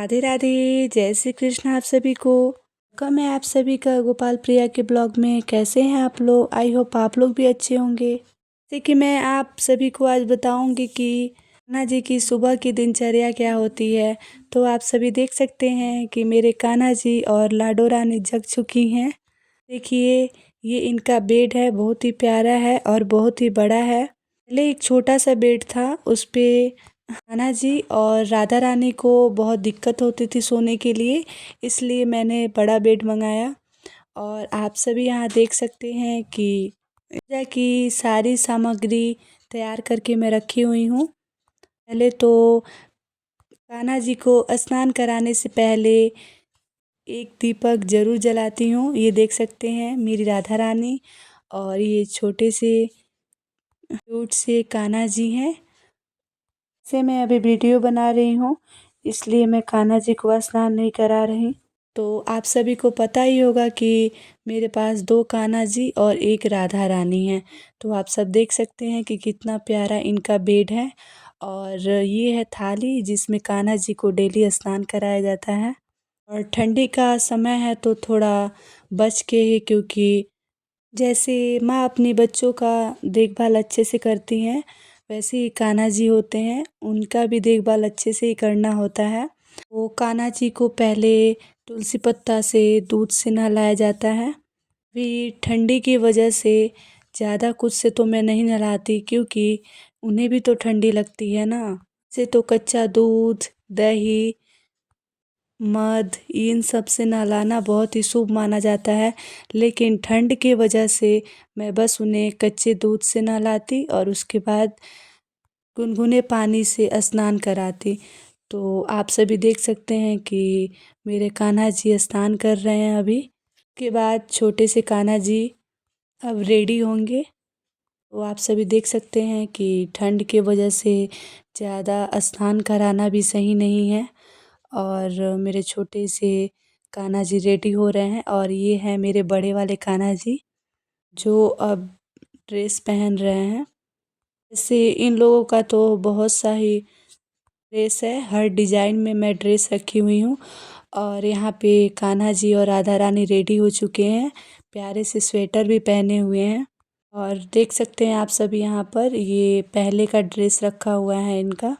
राधे राधे, जय श्री कृष्ण आप सभी को। वेलकम है आप सभी का गोपाल प्रिया के ब्लॉग में। कैसे हैं आप लोग? आई होप आप लोग भी अच्छे होंगे। जैसे कि मैं आप सभी को आज बताऊंगी कि कान्हा जी की सुबह की दिनचर्या क्या होती है। तो आप सभी देख सकते हैं कि मेरे कान्हा जी और लाडो रानी जग चुकी हैं। देखिए, ये इनका बेड है, बहुत ही प्यारा है और बहुत ही बड़ा है। पहले एक छोटा सा बेड था, उस पे कान्हा जी और राधा रानी को बहुत दिक्कत होती थी सोने के लिए, इसलिए मैंने बड़ा बेड मंगाया। और आप सभी यहाँ देख सकते हैं कि पूजा की सारी सामग्री तैयार करके मैं रखी हुई हूँ। पहले तो कान्हा जी को स्नान कराने से पहले एक दीपक जरूर जलाती हूँ। ये देख सकते हैं मेरी राधा रानी और ये छोटे से क्यूट से कान्हा जी हैं। से मैं अभी वीडियो बना रही हूँ, इसलिए मैं कान्हा जी को स्नान नहीं करा रही। तो आप सभी को पता ही होगा कि मेरे पास 2 कान्हा जी और 1 राधा रानी है। तो आप सब देख सकते हैं कि कितना प्यारा इनका बेड है। और ये है थाली जिसमें कान्हा जी को डेली स्नान कराया जाता है। और ठंडी का समय है तो थोड़ा बच के ही, क्योंकि जैसे माँ अपने बच्चों का देखभाल अच्छे से करती हैं, वैसे ही कान्हा जी होते हैं, उनका भी देखभाल अच्छे से ही करना होता है। वो कान्हा जी को पहले तुलसी पत्ता से दूध से नहलाया जाता है। भी ठंडी की वजह से ज़्यादा कुछ से तो मैं नहीं नहलाती, क्योंकि उन्हें भी तो ठंडी लगती है ना। से तो कच्चा दूध, दही, मध, इन सब से नहलाना बहुत ही शुभ माना जाता है। लेकिन ठंड की वजह से मैं बस उन्हें कच्चे दूध से नहलाती और उसके बाद गुनगुने पानी से स्नान कराती। तो आप सभी देख सकते हैं कि मेरे कान्हा जी स्नान कर रहे हैं अभी। के बाद छोटे से कान्हा जी अब रेडी होंगे। तो आप सभी देख सकते हैं कि ठंड के वजह से ज़्यादा स्नान कराना भी सही नहीं है। और मेरे छोटे से कान्हा जी रेडी हो रहे हैं और ये है मेरे बड़े वाले कान्हा जी, जो अब ड्रेस पहन रहे हैं। जैसे इन लोगों का तो बहुत सा ही ड्रेस है, हर डिज़ाइन में मैं ड्रेस रखी हुई हूँ। और यहाँ पे कान्हा जी और राधा रानी रेडी हो चुके हैं, प्यारे से स्वेटर भी पहने हुए हैं। और देख सकते हैं आप सभी यहाँ पर ये पहले का ड्रेस रखा हुआ है इनका।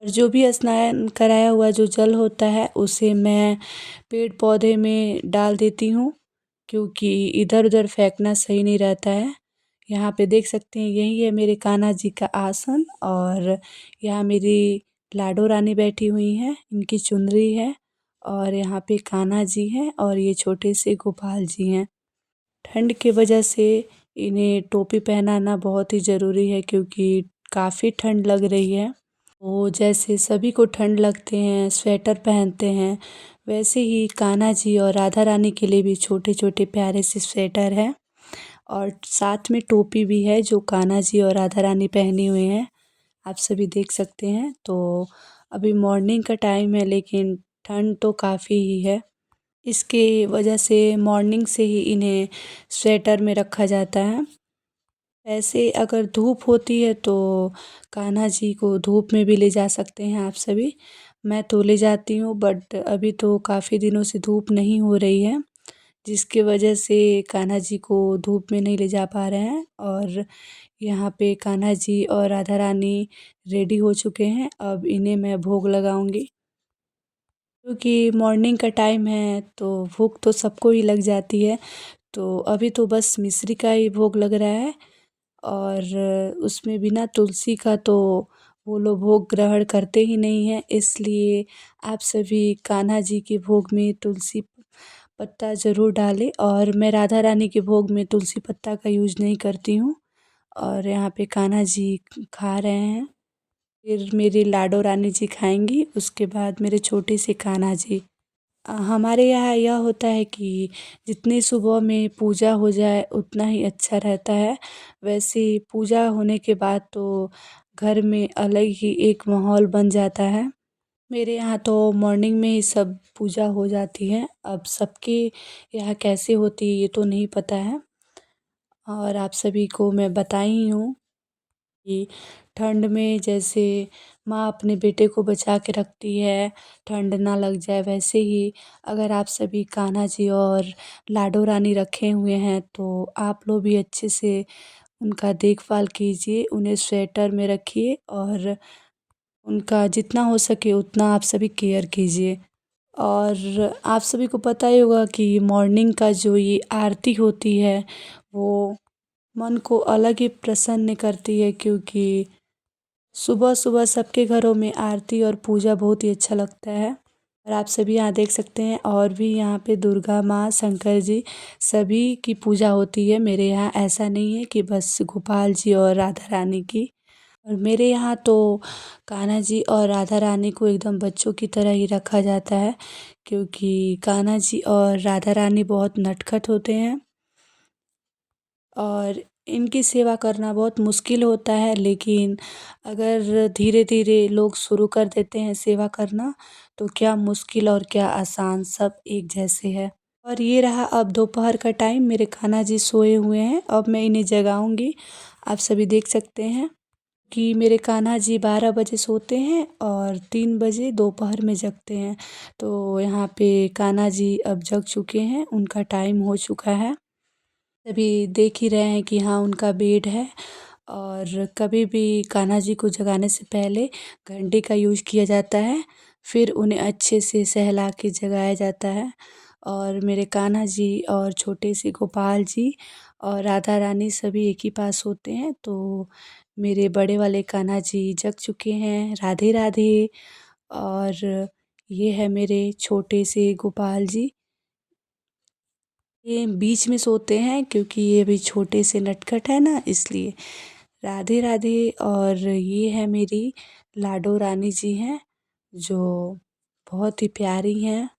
और जो भी स्नान कराया हुआ जो जल होता है उसे मैं पेड़ पौधे में डाल देती हूँ, क्योंकि इधर उधर फेंकना सही नहीं रहता है। यहाँ पे देख सकते हैं यही है मेरे कान्हा जी का आसन। और यहाँ मेरी लाडो रानी बैठी हुई हैं, इनकी चुनरी है। और यहाँ पे कान्हा जी हैं और ये छोटे से गोपाल जी हैं। ठंड की वजह से इन्हें टोपी पहनाना बहुत ही ज़रूरी है, क्योंकि काफ़ी ठंड लग रही है। वो जैसे सभी को ठंड लगते हैं स्वेटर पहनते हैं, वैसे ही कान्हा जी और राधा रानी के लिए भी छोटे छोटे प्यारे से स्वेटर है। और साथ में टोपी भी है जो कान्हा जी और राधा रानी पहने हुए हैं, आप सभी देख सकते हैं। तो अभी मॉर्निंग का टाइम है, लेकिन ठंड तो काफ़ी ही है। इसके वजह से मॉर्निंग से ही इन्हें स्वेटर में रखा जाता है। ऐसे अगर धूप होती है तो कान्हा जी को धूप में भी ले जा सकते हैं आप सभी। मैं तो ले जाती हूँ, बट अभी तो काफ़ी दिनों से धूप नहीं हो रही है, जिसकी वजह से कान्हा जी को धूप में नहीं ले जा पा रहे हैं। और यहाँ पे कान्हा जी और राधा रानी रेडी हो चुके हैं, अब इन्हें मैं भोग लगाऊंगी। क्योंकि मॉर्निंग का टाइम है तो भूख तो सबको ही लग जाती है। तो अभी तो बस मिश्री का ही भोग लग रहा है, और उसमें बिना तुलसी का तो वो लोग भोग ग्रहण करते ही नहीं हैं। इसलिए आप सभी कान्हा जी के भोग में तुलसी पत्ता ज़रूर डालें, और मैं राधा रानी के भोग में तुलसी पत्ता का यूज़ नहीं करती हूँ। और यहाँ पे कान्हा जी खा रहे हैं, फिर मेरी लाडो रानी जी खाएंगी, उसके बाद मेरे छोटे से कान्हा जी। हमारे यहाँ यह होता है कि जितनी सुबह में पूजा हो जाए उतना ही अच्छा रहता है। वैसे पूजा होने के बाद तो घर में अलग ही एक माहौल बन जाता है। मेरे यहाँ तो मॉर्निंग में ही सब पूजा हो जाती है। अब सबके यहाँ कैसे होती है ये तो नहीं पता है। और आप सभी को मैं बताई हूँ कि ठंड में जैसे माँ अपने बेटे को बचा के रखती है, ठंड ना लग जाए, वैसे ही अगर आप सभी कान्हा जी और लाडो रानी रखे हुए हैं तो आप लोग भी अच्छे से उनका देखभाल कीजिए, उन्हें स्वेटर में रखिए और उनका जितना हो सके उतना आप सभी केयर कीजिए। और आप सभी को पता ही होगा कि मॉर्निंग का जो ये आरती होती है वो मन को अलग ही प्रसन्न करती है, क्योंकि सुबह सुबह सबके घरों में आरती और पूजा बहुत ही अच्छा लगता है। और आप सभी यहाँ देख सकते हैं और भी यहाँ पे दुर्गा माँ, शंकर जी सभी की पूजा होती है। मेरे यहाँ ऐसा नहीं है कि बस गोपाल जी और राधा रानी की। और मेरे यहाँ तो कान्हा जी और राधा रानी को एकदम बच्चों की तरह ही रखा जाता है, क्योंकि कान्हा जी और राधा रानी बहुत नटखट होते हैं और इनकी सेवा करना बहुत मुश्किल होता है, लेकिन अगर धीरे धीरे लोग शुरू कर देते हैं सेवा करना तो क्या मुश्किल और क्या आसान, सब एक जैसे है। और ये रहा अब दोपहर का टाइम, मेरे कान्हा जी सोए हुए हैं, अब मैं इन्हें जगाऊंगी। आप सभी देख सकते हैं कि मेरे कान्हा जी 12 बजे सोते हैं और 3 बजे दोपहर में जगते हैं। तो यहाँ पे कान्हा जी अब जग चुके हैं, उनका टाइम हो चुका है। अभी देख ही रहे हैं कि हाँ उनका बेड है। और कभी भी कान्हा जी को जगाने से पहले घंटे का यूज़ किया जाता है, फिर उन्हें अच्छे से सहला के जगाया जाता है। और मेरे कान्हा जी और छोटे से गोपाल जी और राधा रानी सभी एक ही पास होते हैं। तो मेरे बड़े वाले कान्हा जी जग चुके हैं, राधे राधे। और ये है मेरे छोटे से गोपाल जी, ये बीच में सोते हैं क्योंकि ये भी छोटे से नटखट है ना, इसलिए। राधे राधे। और ये है मेरी लाडो रानी जी हैं, जो बहुत ही प्यारी हैं,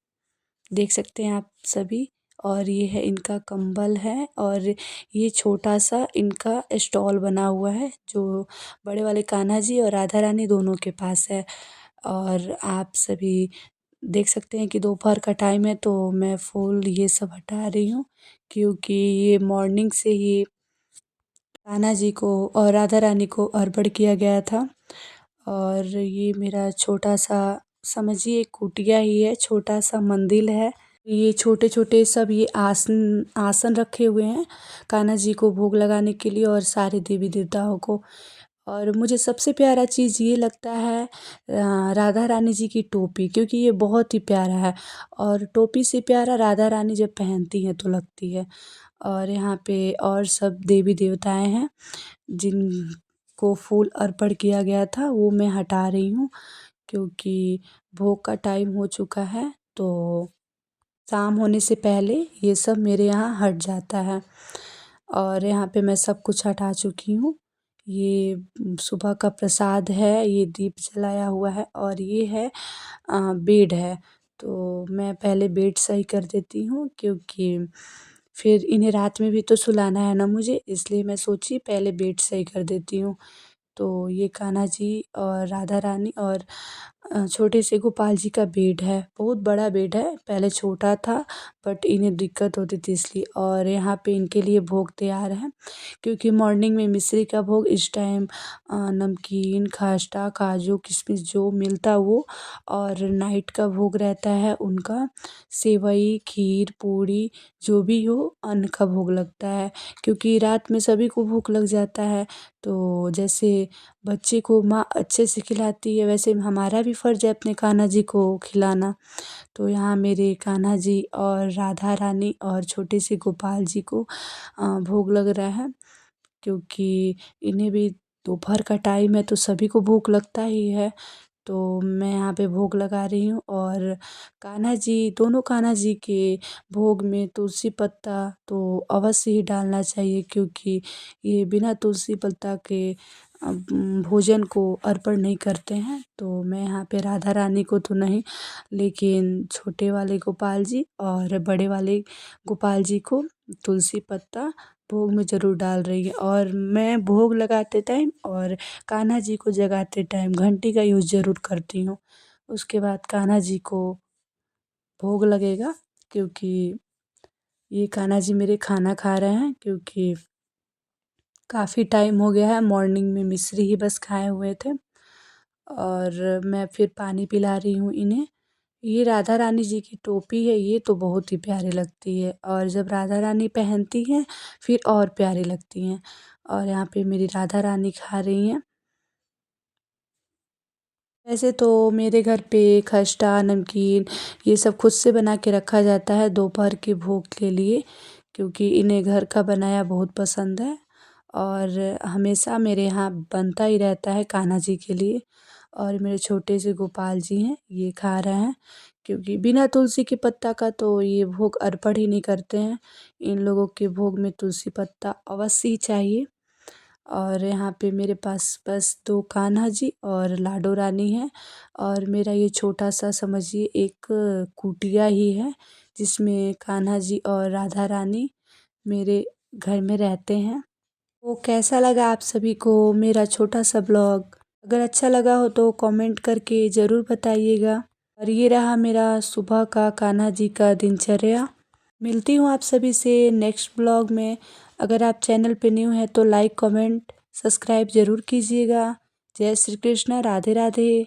देख सकते हैं आप सभी। और ये है इनका कंबल है और ये छोटा सा इनका स्टॉल बना हुआ है, जो बड़े वाले कान्हा जी और राधा रानी दोनों के पास है। और आप सभी देख सकते हैं कि दोपहर का टाइम है, तो मैं फूल ये सब हटा रही हूँ, क्योंकि ये मॉर्निंग से ही कान्हा जी को और राधा रानी को अर्पण किया गया था। और ये मेरा छोटा सा, समझिए एक कुटिया ही है, छोटा सा मंदिर है। ये छोटे छोटे सब ये आसन आसन रखे हुए हैं कान्हा जी को भोग लगाने के लिए और सारे देवी देवताओं को। और मुझे सबसे प्यारा चीज़ ये लगता है राधा रानी जी की टोपी, क्योंकि ये बहुत ही प्यारा है और टोपी से प्यारा राधा रानी जब पहनती हैं तो लगती है। और यहाँ पे और सब देवी देवताएं हैं जिनको फूल अर्पण किया गया था, वो मैं हटा रही हूँ, क्योंकि भोग का टाइम हो चुका है। तो शाम होने से पहले ये सब मेरे यहाँ हट जाता है। और यहाँ पे मैं सब कुछ हटा चुकी हूँ। ये सुबह का प्रसाद है, ये दीप जलाया हुआ है और ये है बेड है। तो मैं पहले बेड सही कर देती हूँ, क्योंकि फिर इन्हें रात में भी तो सुलाना है ना मुझे, इसलिए मैं सोची पहले बेड सही कर देती हूँ। तो ये कान्हा जी और राधा रानी और छोटे से गोपाल जी का बेड है, बहुत बड़ा बेड है, पहले छोटा था बट इन्हें दिक्कत होती थी इसलिए। और यहाँ पे इनके लिए भोग तैयार है, क्योंकि मॉर्निंग में मिश्री का भोग, इस टाइम नमकीन, खास्टा, काजू किशमिश जो मिलता वो। और नाइट का भोग रहता है उनका सेवई, खीर, पूड़ी, जो भी हो अन्न का भोग लगता है, क्योंकि रात में सभी को भूख लग जाता है। तो जैसे बच्चे को माँ अच्छे से खिलाती है, वैसे हमारा भी फ़र्ज़ है अपने कान्हा जी को खिलाना। तो यहाँ मेरे कान्हा जी और राधा रानी और छोटे से गोपाल जी को भोग लग रहा है, क्योंकि इन्हें भी दोपहर का टाइम है तो सभी को भूख लगता ही है। तो मैं यहाँ पे भोग लगा रही हूँ। और कान्हा जी, दोनों कान्हा जी के भोग में तुलसी पत्ता तो अवश्य ही डालना चाहिए, क्योंकि ये बिना तुलसी पत्ता के भोजन को अर्पण नहीं करते हैं। तो मैं यहाँ पे राधा रानी को तो नहीं, लेकिन छोटे वाले गोपाल जी और बड़े वाले गोपाल जी को तुलसी पत्ता भोग में ज़रूर डाल रही है। और मैं भोग लगाते टाइम और कान्हा जी को जगाते टाइम घंटी का यूज़ ज़रूर करती हूँ। उसके बाद कान्हा जी को भोग लगेगा, क्योंकि ये कान्हा जी मेरे खाना खा रहे हैं, क्योंकि काफ़ी टाइम हो गया है, मॉर्निंग में मिश्री ही बस खाए हुए थे और मैं फिर पानी पिला रही हूँ इन्हें। ये राधा रानी जी की टोपी है, ये तो बहुत ही प्यारी लगती है और जब राधा रानी पहनती हैं फिर और प्यारी लगती हैं। और यहाँ पे मेरी राधा रानी खा रही हैं। वैसे तो मेरे घर पे खस्ता नमकीन ये सब खुद से बना के रखा जाता है दोपहर के भोग के लिए, क्योंकि इन्हें घर का बनाया बहुत पसंद है और हमेशा मेरे यहाँ बनता ही रहता है कान्हा जी के लिए। और मेरे छोटे से गोपाल जी हैं, ये खा रहे हैं, क्योंकि बिना तुलसी के पत्ता का तो ये भोग अर्पण ही नहीं करते हैं। इन लोगों के भोग में तुलसी पत्ता अवश्य ही चाहिए। और यहाँ पे मेरे पास बस 2 कान्हा जी और लाडो रानी हैं और मेरा ये छोटा-सा समझिए एक कुटिया ही है, जिसमें कान्हा जी और राधा रानी मेरे घर में रहते हैं। तो कैसा लगा आप सभी को मेरा छोटा-सा ब्लॉग? अगर अच्छा लगा हो तो कमेंट करके ज़रूर बताइएगा। और ये रहा मेरा सुबह का कान्हा जी का दिनचर्या। मिलती हूँ आप सभी से नेक्स्ट ब्लॉग में। अगर आप चैनल पे न्यू हैं तो लाइक कमेंट सब्सक्राइब ज़रूर कीजिएगा। जय श्री कृष्ण, राधे राधे।